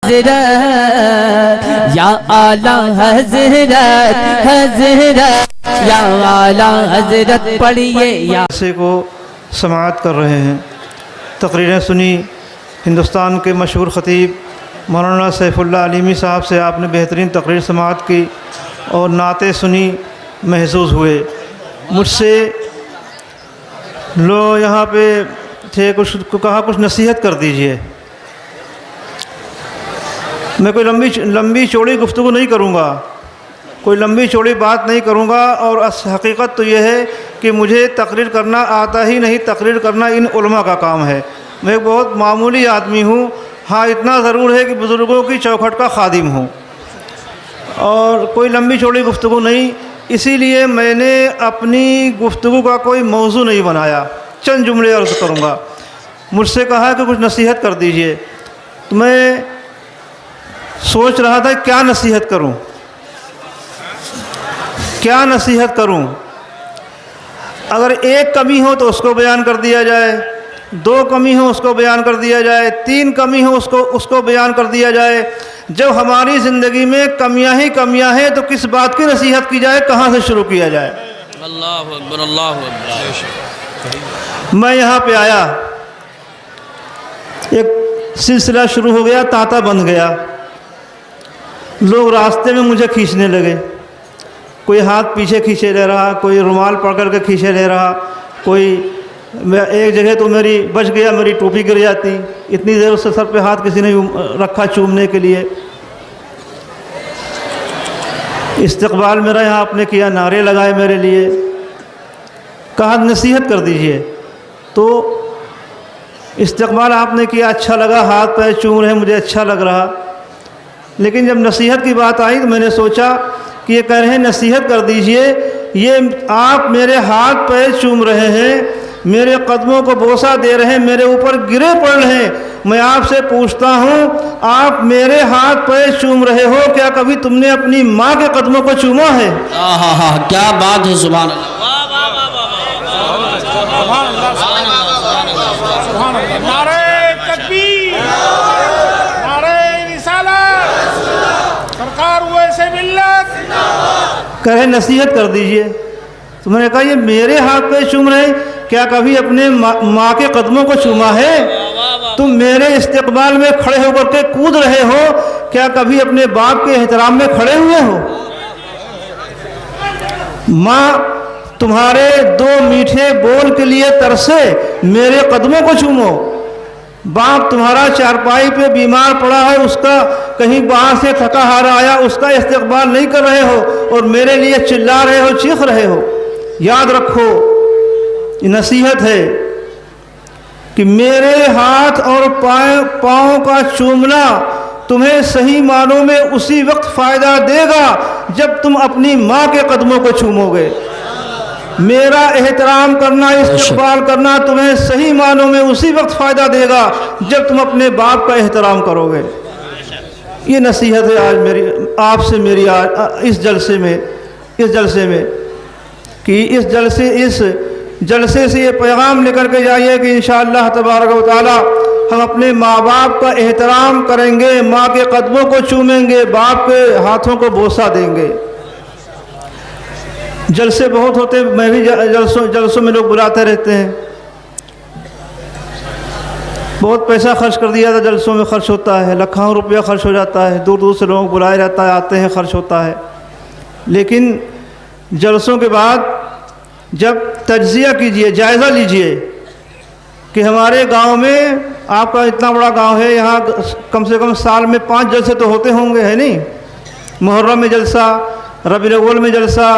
حضرت یا اعلی حضرت حضرت یا اعلی حضرت پڑھیے یا جلسے کو سماعت کر رہے ہیں۔ تقریریں سنی، ہندوستان کے مشہور خطیب مولانا سیف اللہ علیمی صاحب سے آپ نے بہترین تقریر سماعت کی اور نعتیں سنی، محظوظ ہوئے۔ مجھ سے لوگ یہاں پہ تھے، کہا کچھ نصیحت کر دیجئے۔ میں کوئی لمبی چوڑی گفتگو نہیں کروں گا، کوئی لمبی چوڑی بات نہیں کروں گا، اور حقیقت تو یہ ہے کہ مجھے تقریر کرنا آتا ہی نہیں، تقریر کرنا ان علماء کا کام ہے۔ میں ایک بہت معمولی آدمی ہوں، ہاں اتنا ضرور ہے کہ بزرگوں کی چوکھٹ کا خادم ہوں، اور کوئی لمبی چوڑی گفتگو نہیں۔ اسی لیے میں نے اپنی گفتگو کا کوئی موضوع نہیں بنایا، چند جملے عرض کروں گا۔ مجھ سے کہا کہ کچھ نصیحت کر دیجئے، تو میں سوچ رہا تھا کیا نصیحت کروں، کیا نصیحت کروں۔ اگر ایک کمی ہو تو اس کو بیان کر دیا جائے، دو کمی ہو اس کو بیان کر دیا جائے، تین کمی ہو اس کو بیان کر دیا جائے۔ جب ہماری زندگی میں کمیاں ہی کمیاں ہیں تو کس بات کی نصیحت کی جائے، کہاں سے شروع کیا جائے۔ اللہ اکبر، اللہ اکبر۔ میں یہاں پہ آیا، ایک سلسلہ شروع ہو گیا، تانتا بن گیا۔ لوگ راستے میں مجھے کھینچنے لگے، کوئی ہاتھ پیچھے کھینچے لے رہا، کوئی رومال پکڑ کے کھینچے لے رہا، کوئی ایک جگہ تو میری بچ گیا، میری ٹوپی گر جاتی، اتنی دیر اس سے سر پہ ہاتھ کسی نے رکھا چومنے کے لیے۔ استقبال میرا یہاں آپ نے کیا، نعرے لگائے میرے لیے، کہا نصیحت کر دیجئے، تو استقبال آپ نے کیا، اچھا لگا، ہاتھ پیر چوم رہے، مجھے اچھا لگ رہا۔ لیکن جب نصیحت کی بات آئی تو میں نے سوچا کہ یہ کہہ رہے ہیں نصیحت کر دیجئے، یہ آپ میرے ہاتھ پیر چوم رہے ہیں، میرے قدموں کو بوسہ دے رہے ہیں، میرے اوپر گرے پڑ رہے ہیں۔ میں آپ سے پوچھتا ہوں، آپ میرے ہاتھ پیر چوم رہے ہو، کیا کبھی تم نے اپنی ماں کے قدموں کو چوما ہے؟ کیا بات ہے، سبحان اللہ۔ نعرہ تکبیر، نعرہ رسالت، سرکار ویسے ملت۔ کہہ رہے نصیحت کر دیجئے، تو میں نے کہا یہ میرے ہاتھ پہ چوم رہے ہیں، کیا کبھی اپنے ماں کے قدموں کو چوما ہے؟ تم میرے استقبال میں کھڑے ہو کر کے کود رہے ہو، کیا کبھی اپنے باپ کے احترام میں کھڑے ہوئے ہو؟ ماں تمہارے دو میٹھے بول کے لیے ترسے، میرے قدموں کو چومو۔ باپ تمہارا چارپائی پہ بیمار پڑا ہے، اس کا کہیں باہر سے تھکا ہارا آیا، اس کا استقبال نہیں کر رہے ہو، اور میرے لیے چلا رہے ہو، چیخ رہے ہو۔ یاد رکھو، یہ نصیحت ہے کہ میرے ہاتھ اور پاؤں کا چومنا تمہیں صحیح معنوں میں اسی وقت فائدہ دے گا جب تم اپنی ماں کے قدموں کو چومو گے۔ میرا احترام کرنا، استقبال کرنا تمہیں صحیح معنوں میں اسی وقت فائدہ دے گا جب تم اپنے باپ کا احترام کرو گے۔ یہ نصیحت ہے آج میری آپ سے، میری آج اس جلسے میں کہ اس جلسے سے یہ پیغام لے کر کے جائیے کہ انشاءاللہ تبارک و تعالی ہم اپنے ماں باپ کا احترام کریں گے، ماں کے قدموں کو چومیں گے، باپ کے ہاتھوں کو بوسہ دیں گے۔ جلسے بہت ہوتے، میں بھی جلسوں میں لوگ بلاتے رہتے ہیں، بہت پیسہ خرچ کر دیا تھا، جلسوں میں خرچ ہوتا ہے، لاکھوں روپیہ خرچ ہو جاتا ہے، دور دور سے لوگوں کو بلائے جاتا ہے، آتے ہیں، خرچ ہوتا ہے۔ لیکن جلسوں کے بعد جب تجزیہ کیجئے، جائزہ لیجئے کہ ہمارے گاؤں میں، آپ کا اتنا بڑا گاؤں ہے، یہاں کم سے کم سال میں 5 جلسے تو ہوتے ہوں گے، ہے نہیں؟ محرم میں جلسہ، ربیع الاول میں جلسہ،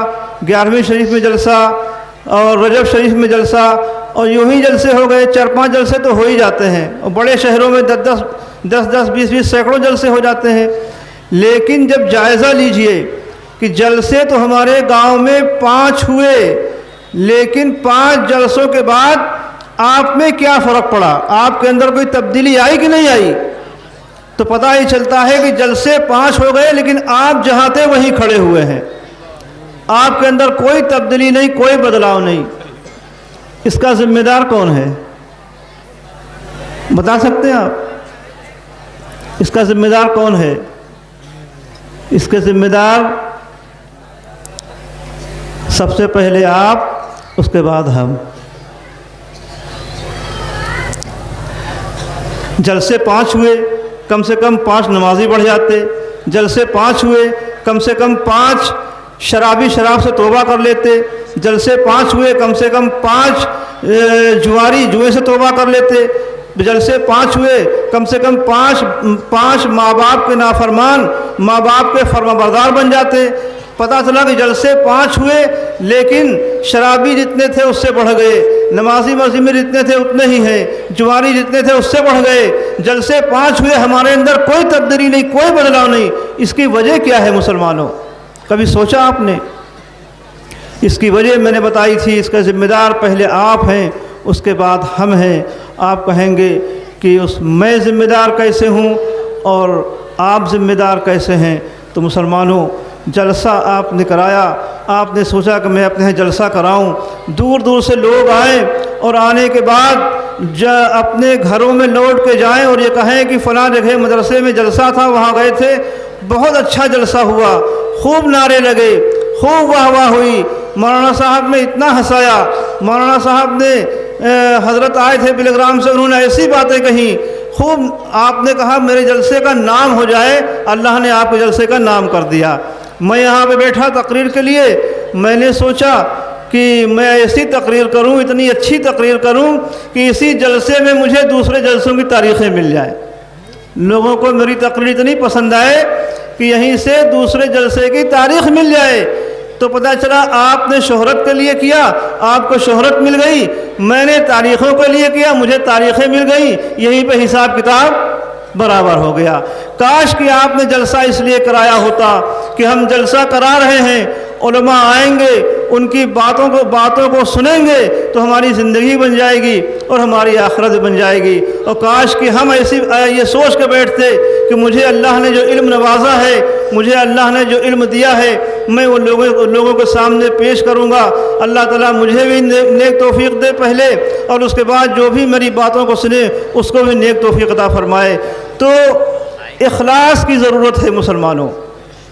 11ویں شریف میں جلسہ، اور رجب شریف میں جلسہ، اور یوں ہی جلسے ہو گئے، 4-5 جلسے تو ہو ہی جاتے ہیں، اور بڑے شہروں میں 10-10 20-20 سینکڑوں جلسے ہو جاتے ہیں۔ لیکن جب جائزہ لیجئے کہ جلسے تو ہمارے گاؤں میں 5 ہوئے، لیکن 5 جلسوں کے بعد آپ میں کیا فرق پڑا، آپ کے اندر کوئی تبدیلی آئی کہ نہیں آئی؟ تو پتہ ہی چلتا ہے کہ جلسے 5 ہو گئے، لیکن آپ جہاں تھے وہیں کھڑے ہوئے ہیں، آپ کے اندر کوئی تبدیلی نہیں، کوئی بدلاؤ نہیں۔ اس کا ذمہ دار کون ہے، بتا سکتے ہیں آپ؟ اس کا ذمہ دار کون ہے؟ اس کے ذمہ دار سب سے پہلے آپ، اس کے بعد ہم۔ جلسے 5 ہوئے، کم سے کم 5 نمازی بڑھ جاتے۔ جلسے 5 ہوئے، کم سے کم 5 شرابی شراب سے توبہ کر لیتے۔ جلسے 5 ہوئے، کم سے کم 5 جواری جوئے سے توبہ کر لیتے۔ جلسے 5 ہوئے، کم سے کم 5 ماں باپ کے نافرمان، ماں باپ کے فرما بردار بن جاتے۔ پتہ چلا کہ جلسے 5 ہوئے لیکن شرابی جتنے تھے اس سے بڑھ گئے، نمازی مسجد میں جتنے تھے اتنے ہی ہیں، جواری جتنے تھے اس سے بڑھ گئے۔ جلسے 5 ہوئے، ہمارے اندر کوئی تبدیلی نہیں، کوئی بدلاؤ نہیں۔ اس کی وجہ کیا ہے مسلمانوں؟ کبھی سوچا آپ نے؟ اس کی وجہ میں نے بتائی تھی، اس کا ذمہ دار پہلے آپ ہیں، اس کے بعد ہم ہیں۔ آپ کہیں گے کہ میں ذمہ دار کیسے ہوں اور آپ ذمہ دار کیسے ہیں؟ تو مسلمانوں، جلسہ آپ نے کرایا، آپ نے سوچا کہ میں اپنے جلسہ کراؤں، دور دور سے لوگ آئیں اور آنے کے بعد اپنے گھروں میں لوٹ کے جائیں اور یہ کہیں کہ فلاں جگہ مدرسے میں جلسہ تھا، وہاں گئے تھے، بہت اچھا جلسہ ہوا، خوب نعرے لگے، خوب واہ واہ ہوئی، مولانا صاحب نے اتنا ہنسایا، مولانا صاحب نے حضرت آئے تھے بلگرام سے، انہوں نے ایسی باتیں کہیں، خوب آپ نے کہا میرے جلسے کا نام ہو جائے، اللہ نے آپ کے جلسے کا نام کر دیا۔ میں یہاں پہ بیٹھا تقریر کے لیے، میں نے سوچا کہ میں ایسی تقریر کروں، اتنی اچھی تقریر کروں کہ اسی جلسے میں مجھے دوسرے جلسوں کی تاریخیں مل جائیں، لوگوں کو میری تقریر اتنی پسند آئے کہ یہیں سے دوسرے جلسے کی تاریخ مل جائے۔ تو پتہ چلا آپ نے شہرت کے لیے کیا، آپ کو شہرت مل گئی، میں نے تاریخوں کے لیے کیا، مجھے تاریخیں مل گئیں، یہیں پہ حساب کتاب برابر ہو گیا۔ کاش کہ آپ نے جلسہ اس لیے کرایا ہوتا کہ ہم جلسہ کرا رہے ہیں، علماء آئیں گے، ان کی باتوں کو سنیں گے تو ہماری زندگی بن جائے گی اور ہماری آخرت بن جائے گی۔ اور کاش کہ ہم یہ سوچ کے بیٹھتے کہ مجھے اللہ نے جو علم نوازا ہے، مجھے اللہ نے جو علم دیا ہے، میں وہ لوگوں کے سامنے پیش کروں گا۔ اللہ تعالیٰ مجھے بھی نیک توفیق دے پہلے، اور اس کے بعد جو بھی میری باتوں کو سنے اس کو بھی نیک توفیق عطا فرمائے۔ تو اخلاص کی ضرورت ہے مسلمانوں۔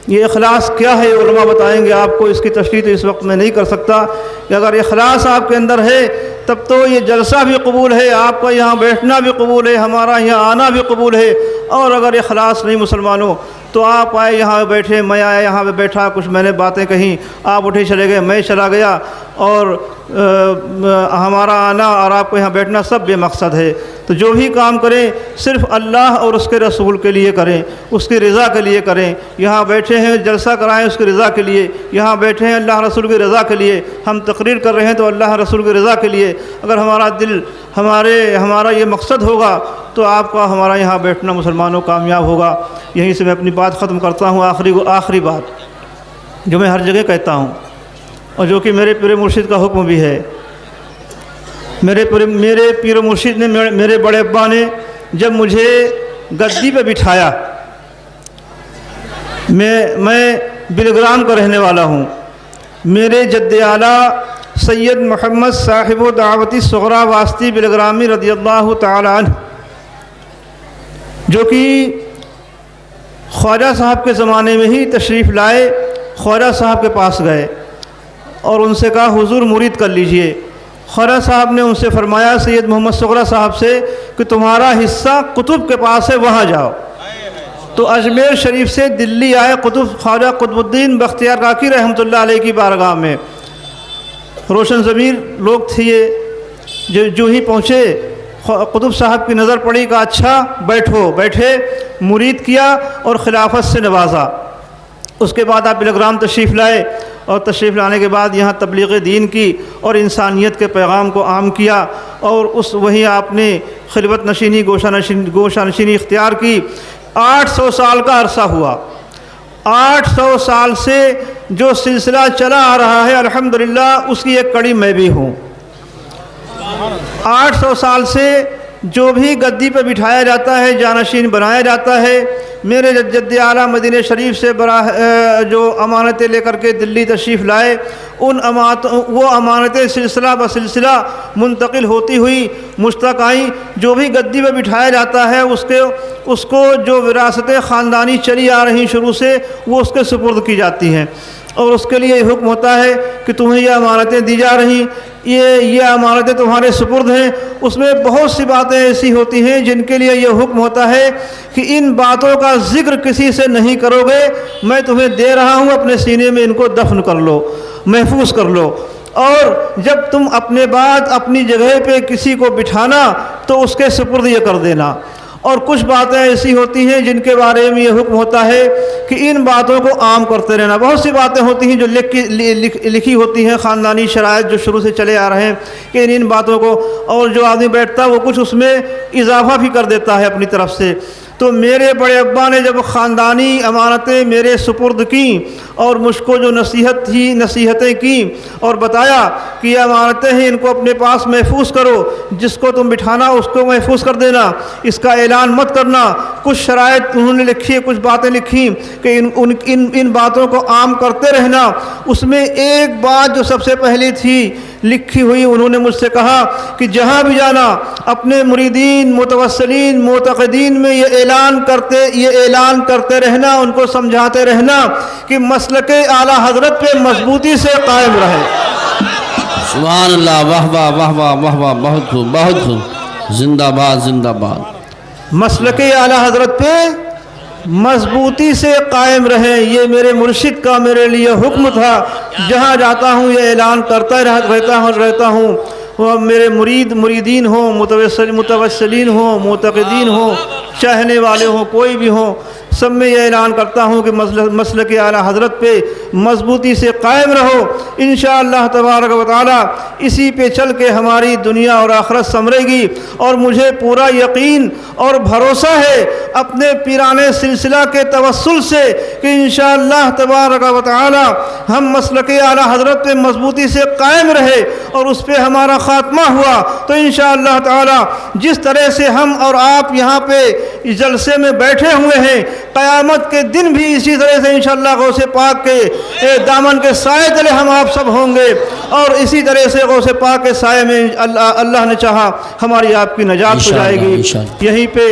یہ اخلاص کیا ہے علماء بتائیں گے آپ کو، اس کی تشریح تو اس وقت میں نہیں کر سکتا کہ اگر اخلاص آپ کے اندر ہے تب تو یہ جلسہ بھی قبول ہے، آپ کا یہاں بیٹھنا بھی قبول ہے، ہمارا یہاں آنا بھی قبول ہے۔ اور اگر اخلاص نہیں مسلمانوں تو آپ آئے یہاں بیٹھے، میں آیا یہاں پہ بیٹھا، کچھ میں نے باتیں کہیں، آپ اٹھے چلے گئے، میں چلا گیا، اور ہمارا آنا اور آپ کو یہاں بیٹھنا سب بے مقصد ہے۔ تو جو بھی کام کریں صرف اللہ اور اس کے رسول کے لیے کریں، اس کی رضا کے لیے کریں۔ یہاں بیٹھے ہیں جلسہ کرائیں اس کی رضا کے لیے، یہاں بیٹھے ہیں اللہ رسول کی رضا کے لیے، ہم تقریر کر رہے ہیں تو اللہ رسول کی رضا کے لیے۔ اگر ہمارا دل ہمارا یہ مقصد ہوگا تو آپ کا ہمارا یہاں بیٹھنا مسلمانوں کامیاب ہوگا۔ یہیں سے میں اپنی بات ختم کرتا ہوں۔ آخری بات جو میں ہر جگہ کہتا ہوں اور جو کہ میرے پیر مرشد کا حکم بھی ہے، میرے پیر مرشد نے، میرے بڑے ابا نے جب مجھے گدی پہ بٹھایا، میں بلگرام کا رہنے والا ہوں، میرے جد اعلیٰ سید محمد صاحب و دعوتی صغرا واسطی بلگرامی رضی اللہ تعالی عنہ، جو کہ خواجہ صاحب کے زمانے میں ہی تشریف لائے، خواجہ صاحب کے پاس گئے اور ان سے کہا حضور مرید کر لیجئے۔ خواجہ صاحب نے ان سے فرمایا سید محمد صغرا صاحب سے کہ تمہارا حصہ قطب کے پاس ہے، وہاں جاؤ۔ تو اجمیر شریف سے دلی آئے خواجہ قطب الدین بختیار کاکی رحمۃ اللہ علیہ کی بارگاہ میں، روشن ضمیر لوگ تھے یہ، جو ہی پہنچے قطب صاحب کی نظر پڑی کہ اچھا بیٹھے، مرید کیا اور خلافت سے نوازا۔ اس کے بعد آپ بلگرام تشریف لائے اور تشریف لانے کے بعد یہاں تبلیغ دین کی اور انسانیت کے پیغام کو عام کیا، اور وہیں آپ نے خلوت نشینی گوشہ نشینی اختیار کی۔ 800 سال کا عرصہ ہوا، 800 سال سے جو سلسلہ چلا آ رہا ہے الحمدللہ اس کی ایک کڑی میں بھی ہوں۔ 800 سال سے جو بھی گدی پہ بٹھایا جاتا ہے، جانشین بنایا جاتا ہے، میرے جد اعلیٰ مدینہ شریف سے جو امانتیں لے کر کے دلی تشریف لائے، وہ امانتیں سلسلہ بسلسلہ منتقل ہوتی ہوئی مشتاق آئیں۔ جو بھی گدی پہ بٹھایا جاتا ہے اس کو جو وراثتیں خاندانی چلی آ رہی شروع سے وہ اس کے سپرد کی جاتی ہیں، اور اس کے لیے یہ حکم ہوتا ہے کہ تمہیں یہ امانتیں دی جا رہی، یہ امانتیں تمہارے سپرد ہیں۔ اس میں بہت سی باتیں ایسی ہوتی ہیں جن کے لیے یہ حکم ہوتا ہے کہ ان باتوں کا ذکر کسی سے نہیں کرو گے، میں تمہیں دے رہا ہوں، اپنے سینے میں ان کو دفن کر لو، محفوظ کر لو، اور جب تم اپنے بعد اپنی جگہ پہ کسی کو بٹھانا تو اس کے سپرد یہ کر دینا۔ اور کچھ باتیں ایسی ہوتی ہیں جن کے بارے میں یہ حکم ہوتا ہے کہ ان باتوں کو عام کرتے رہنا۔ بہت سی باتیں ہوتی ہیں جو لکھی ہوتی ہیں، خاندانی شرائط جو شروع سے چلے آ رہے ہیں کہ ان باتوں کو، اور جو آدمی بیٹھتا ہے وہ کچھ اس میں اضافہ بھی کر دیتا ہے اپنی طرف سے۔ تو میرے بڑے ابا نے جب خاندانی امانتیں میرے سپرد کیں اور مجھ کو جو نصیحتیں کیں اور بتایا کہ یہ امانتیں ہیں، ان کو اپنے پاس محفوظ کرو، جس کو تم بٹھانا اس کو محفوظ کر دینا، اس کا اعلان مت کرنا۔ کچھ شرائط انہوں نے لکھی ہے، کچھ باتیں لکھی کہ ان باتوں کو عام کرتے رہنا۔ اس میں ایک بات جو سب سے پہلی تھی لکھی ہوئی، انہوں نے مجھ سے کہا کہ جہاں بھی جانا اپنے مریدین، متوسلین، معتقدین میں یہ اعلان کرتے رہنا، ان کو سمجھاتے رہنا کہ مسلک اعلیٰ حضرت پہ مضبوطی سے قائم رہے۔ سبحان اللہ، واہ واہ واہ واہ واہ واہ، بہت خوب بہت خوب، زندہ باد زندہ باد۔ مسلک اعلیٰ حضرت پہ مضبوطی سے قائم رہیں، یہ میرے مرشد کا میرے لیے حکم تھا۔ جہاں جاتا ہوں یہ اعلان کرتا رہتا ہوں، وہ میرے مریدین ہوں، متوسلین ہوں، معتقدین ہوں، چاہنے والے ہوں، کوئی بھی ہوں، سب میں یہ اعلان کرتا ہوں کہ مسلک اعلیٰ حضرت پہ مضبوطی سے قائم رہو۔ انشاءاللہ تبارک و تعالی اسی پہ چل کے ہماری دنیا اور آخرت سنورے گی، اور مجھے پورا یقین اور بھروسہ ہے اپنے پیرانے سلسلہ کے توسل سے کہ انشاءاللہ تبارک و تعالی ہم مسلک اعلیٰ حضرت پہ مضبوطی سے قائم رہے اور اس پہ ہمارا خاتمہ ہوا تو انشاءاللہ تعالی جس طرح سے ہم اور آپ یہاں پہ جلسے میں بیٹھے ہوئے ہیں، قیامت کے دن بھی اسی طرح سے انشاءاللہ غوث پاک کے دامن کے سائے تلے ہم آپ سب ہوں گے، اور اسی طرح سے غوث پاک کے سائے میں اللہ نے چاہا ہماری آپ کی نجات ہو جائے گی۔ یہیں پہ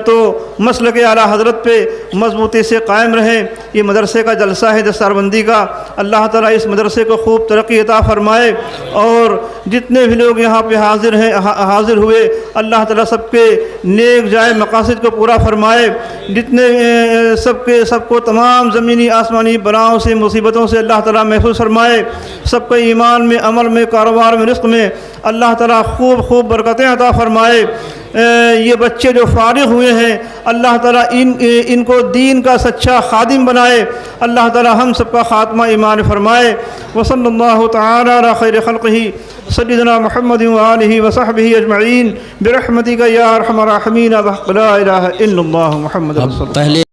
تو مسلک اعلیٰ حضرت پہ مضبوطی سے قائم رہیں۔ یہ مدرسے کا جلسہ ہے دستاربندی کا، اللہ تعالیٰ اس مدرسے کو خوب ترقی عطا فرمائے، اور جتنے بھی لوگ یہاں پہ حاضر ہوئے اللہ تعالیٰ سب کے نیک جائے مقاصد کو پورا فرمائے، جتنے سب کو تمام زمینی آسمانی بلاؤں سے مصیبتوں سے اللہ تعالیٰ محفوظ فرمائے، سب کو ایمان میں، عمل میں، کاروبار میں، رزق میں اللہ تعالیٰ خوب برکتیں عطا فرمائے۔ یہ بچے جو فارغ ہوئے ہیں اللہ تعالیٰ ان کو دین کا سچا خادم بنائے، اللہ تعالیٰ ہم سب کا خاتمہ ایمان فرمائے۔ وصلی اللہ تعالی علی خیر خلقہ سیدنا محمد وآلہ وصحبہ اجمعین برحمتک یا ارحم الراحمین، لا الہ الا اللہ محمد رسول اللہ۔